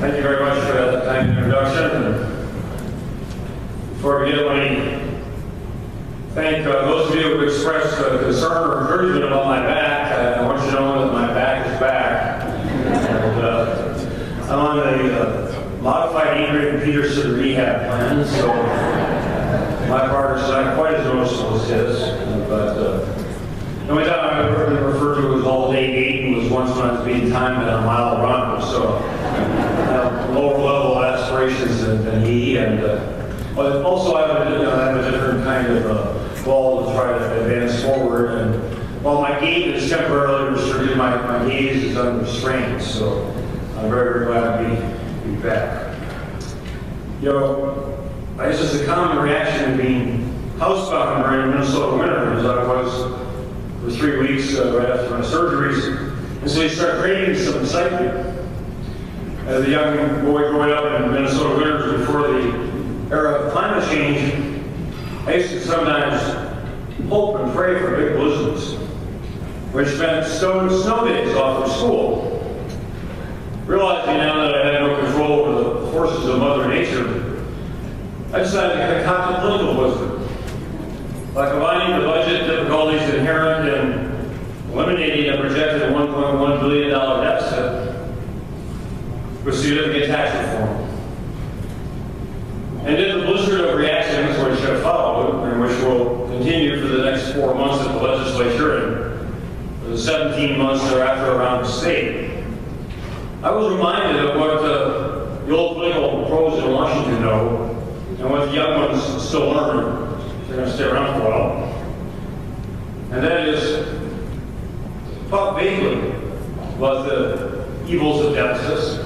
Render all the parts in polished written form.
Thank you very much for that kind introduction. Before we begin, let me thank those of you who expressed concern or encouragement about my back. I want you to know that my back is back. And, I'm on a modified Adrian Peterson rehab plan, so my part is not quite as noticeable as his. But the only time I've ever been referred to as all day Dayton was once when I was being timed at a mile run. So I have lower level aspirations than he. And but also I have a different kind of goal to try to advance forward. And while my gait is temporarily restricted, my gaze is unrestrained. So I'm very, very glad to be back. You know, I guess it's a common reaction to being housebound during the Minnesota winter, as I was for 3 weeks right after my surgeries. And so you start creating some excitement. As a young boy growing up in Minnesota winters before the era of climate change, I used to sometimes hope and pray for big blizzards, which meant snow days off from school. Realizing now that I had no control over the forces of Mother Nature, I decided to concoct a political blizzard. By combining the budget difficulties inherent in eliminating a projected $1.1 billion deficit with significant tax reform. And in the blizzard of reactions which have followed, and which will continue for the next 4 months of the legislature and for the 17 months thereafter around the state, I was reminded of what the old political pros in Washington know, and what the young ones still learn. They're going to stay around for a while. And that is, talk vaguely about the evils of deficits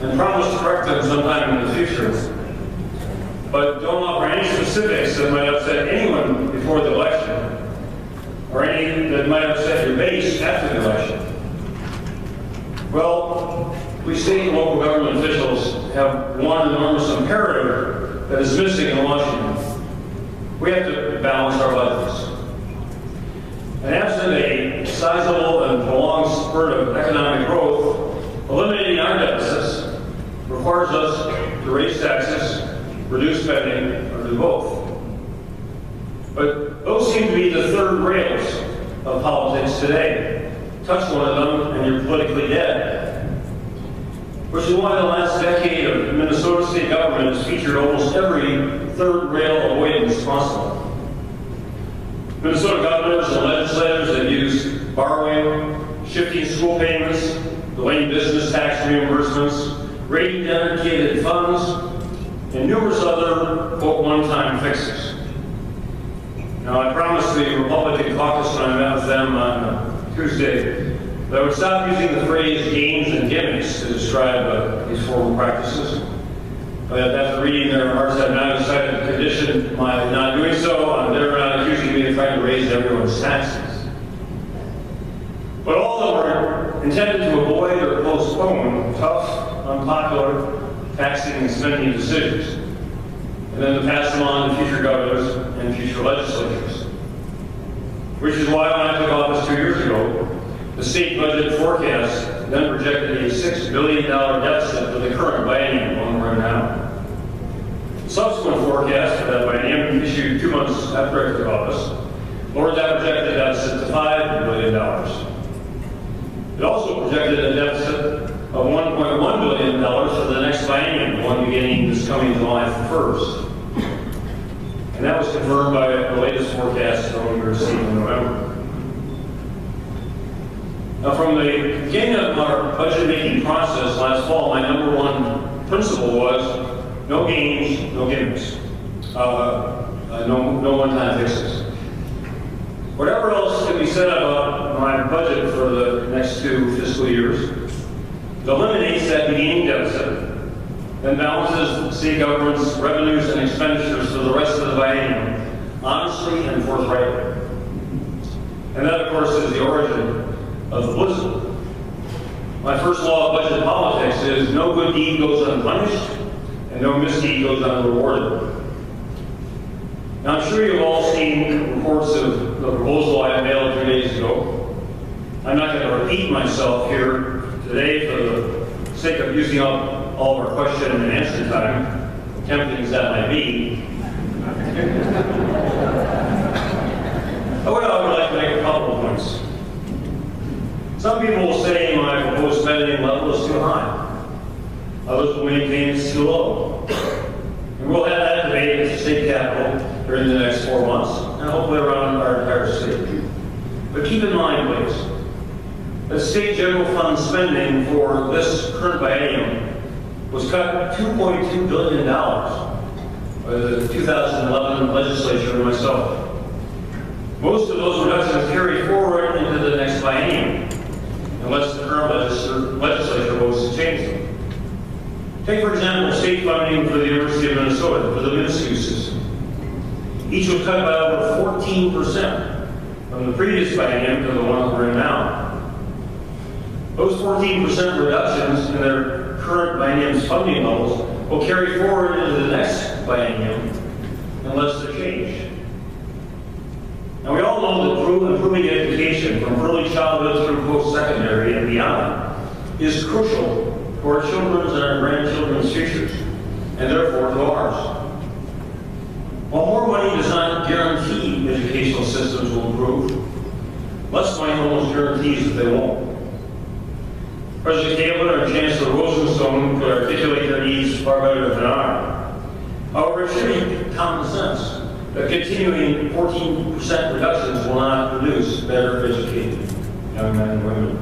and promise to correct them sometime in the future. But don't offer any specifics that might upset anyone before the election, or any that might upset your base after the election. Well, we state and local government officials have one enormous imperative that is missing in Washington. We have to balance our budgets. And absent a sizable and prolonged spurt of economic growth, eliminating our deficits requires us to raise taxes, reduce spending, or do both. But those seem to be the third rails of politics today. Touch one of them and you're politically dead. Which is why the last decade of Minnesota state government has featured almost every third rail avoidance possible. Minnesota governors and legislators have used borrowing, shifting school payments, delaying business tax reimbursements, raiding dedicated funds, and numerous other, quote, one-time fixes. Now, I promised the Republican caucus when I met with them on Tuesday that I would stop using the phrase games and gimmicks to describe these formal practices. But after reading their remarks, I've now decided to condition my not doing so. They're not accusing me of trying to raise everyone's taxes. But all of them are intended to avoid or postpone tough, unpopular taxing and spending decisions, and then to pass them on to future governors and future legislatures. Which is why when I took office 2 years ago, the state budget forecast then projected a $6 billion deficit for the current biennium, one we're in now. The subsequent forecast for that biennium, issued 2 months after I took office, lowered that projected deficit to $5 billion. It also projected a deficit of $1.1 billion for the next biennium, the one beginning this coming July 1st. And that was confirmed by the latest forecast that we received in November. Now, from the beginning of our budget-making process last fall, my number one principle was no games, no gimmicks, no one-time fixes. Whatever else can be said about my budget for the next 2 fiscal years, it eliminates that beginning deficit and balances state government's revenues and expenditures for the rest of the biennium honestly and forthrightly. And that, of course, is the origin of the blizzard. My first law of budget politics is no good deed goes unpunished and no misdeed goes unrewarded. Now, I'm sure you've all seen reports of the proposal I mailed 2 days ago. I'm not going to repeat myself here today for the sake of using up all of our question and answer time, tempting as that might be, I would like to make a couple of points. Some people will say my proposed spending level is too high. Others will maintain it's too low. And we'll have that debate at the state capitol during the next 4 months, and hopefully around our entire state. But keep in mind, please, that state general fund spending for this current biennium was cut $2.2 billion by the 2011 legislature and myself. Most of those reductions carry forward into the next biennium, unless the current legislature votes to change them. Take, for example, state funding for the University of Minnesota for the MNA system. Each was cut by over 14% from the previous biennium to the one we're in now. Those 14% reductions in their current biennium's funding levels will carry forward into the next biennium unless they're changed. Now, we all know that improving education from early childhood through post-secondary and beyond is crucial to our children's and our grandchildren's futures, and therefore to ours. While more money does not guarantee educational systems will improve, less money almost guarantees that they won't. President Cable and Chancellor Rosenstone could articulate their needs far better than I. However, it should be common sense that continuing 14% reductions will not produce better educated young men and women.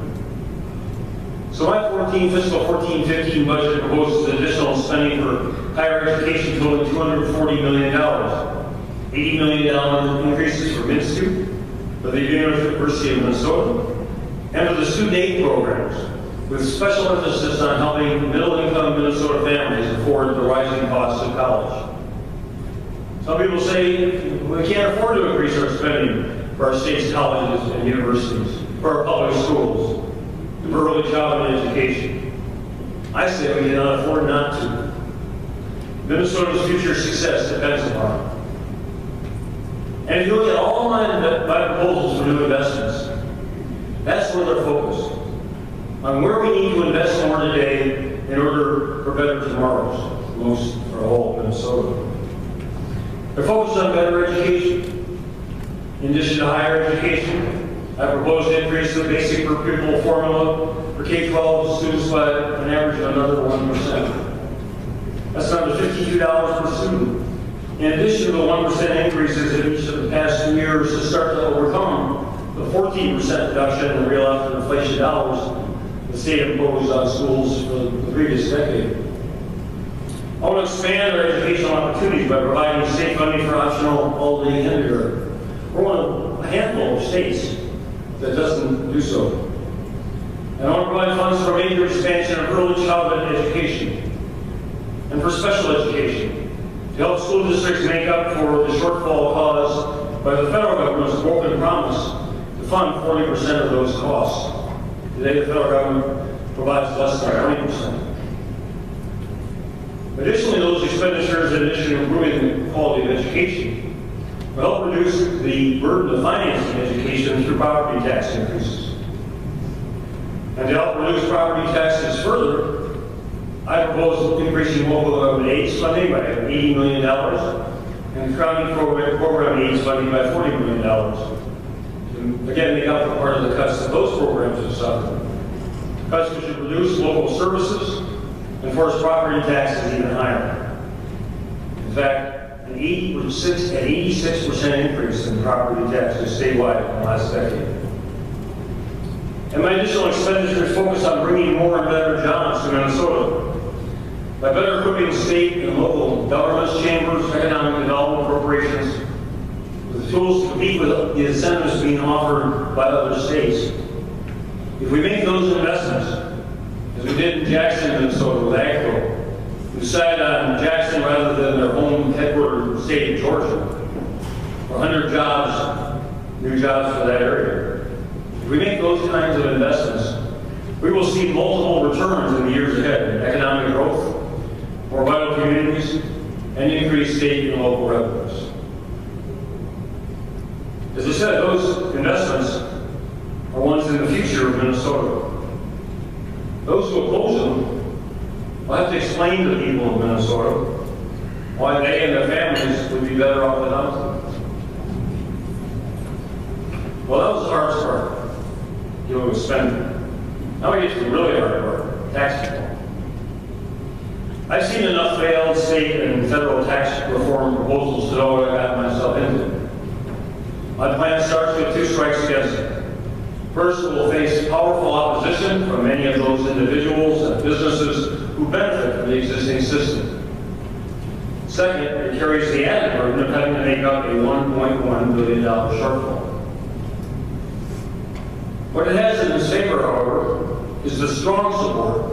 So my fiscal 14-15 budget proposes additional spending for higher education totaling $240 million. $80 million increases for MNA, for the University of Minnesota, and for the student aid programs, with special emphasis on helping middle-income Minnesota families afford the rising costs of college. Some people say we can't afford to increase our spending for our state's colleges and universities, for our public schools, for early childhood education. I say we cannot afford not to. Minnesota's future success depends upon it. And if you look at all my proposals for new investments, that's where they're focused, on where we need to invest more today in order for better tomorrows, most for all of Minnesota. They're focused on better education. In addition to higher education, I propose to increase the basic per pupil formula for K-12 students by an average of another 1%. That's down to $52 per student. In addition to the 1% increases in each of the past 2 years to start to overcome the 14% reduction in real after inflation dollars the state imposed on schools for the previous decade. I want to expand our educational opportunities by providing state funding for optional all-day kindergarten. We're one of a handful of states that doesn't do so. And I want to provide funds for major expansion of early childhood education and for special education to help school districts make up for the shortfall caused by the federal government's broken promise to fund 40% of those costs. Today, the federal government provides less than 20%. Additionally, those expenditures, in addition to improving the quality of education, will help reduce the burden of financing education through property tax increases. And to help reduce property taxes further, I propose increasing local government aid funding by $80 million and county program aid funding by $40 million. To, again, make up for part of the cuts that those programs have suffered. Cuts which should reduce local services and force property taxes even higher. In fact, an 86% increase in property taxes statewide in the last decade. And my additional expenditures focus on bringing more and better jobs to Minnesota by better equipping state and local governments, chambers, economic development corporations with the tools to compete with the incentives being offered by other states. If we make those investments, as we did in Jackson, Minnesota with AGCO, we decided on Jackson rather than their home headquarters state of Georgia, for 100 jobs, new jobs for that area. If we make those kinds of investments, we will see multiple returns in the years ahead in economic growth, more vital communities, and increased state and local revenues. As I said, those investments are ones in the future of Minnesota. Those who oppose them I'll have to explain to people of Minnesota why they and their families would be better off without them. Well, that was the hardest part, dealing with spending. Now we get to the really hard part, tax reform. I've seen enough failed state and federal tax reform proposals to know what I got myself into. My plan starts with two strikes against it. First, it will face powerful opposition from many of those individuals and businesses who benefit from the existing system. Second, it carries the added burden of having to make up a $1.1 billion shortfall. What it has in its favor, however, is the strong support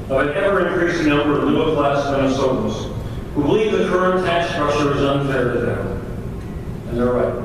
of an ever-increasing number of middle-class Minnesotans who believe the current tax structure is unfair to them. And they're right.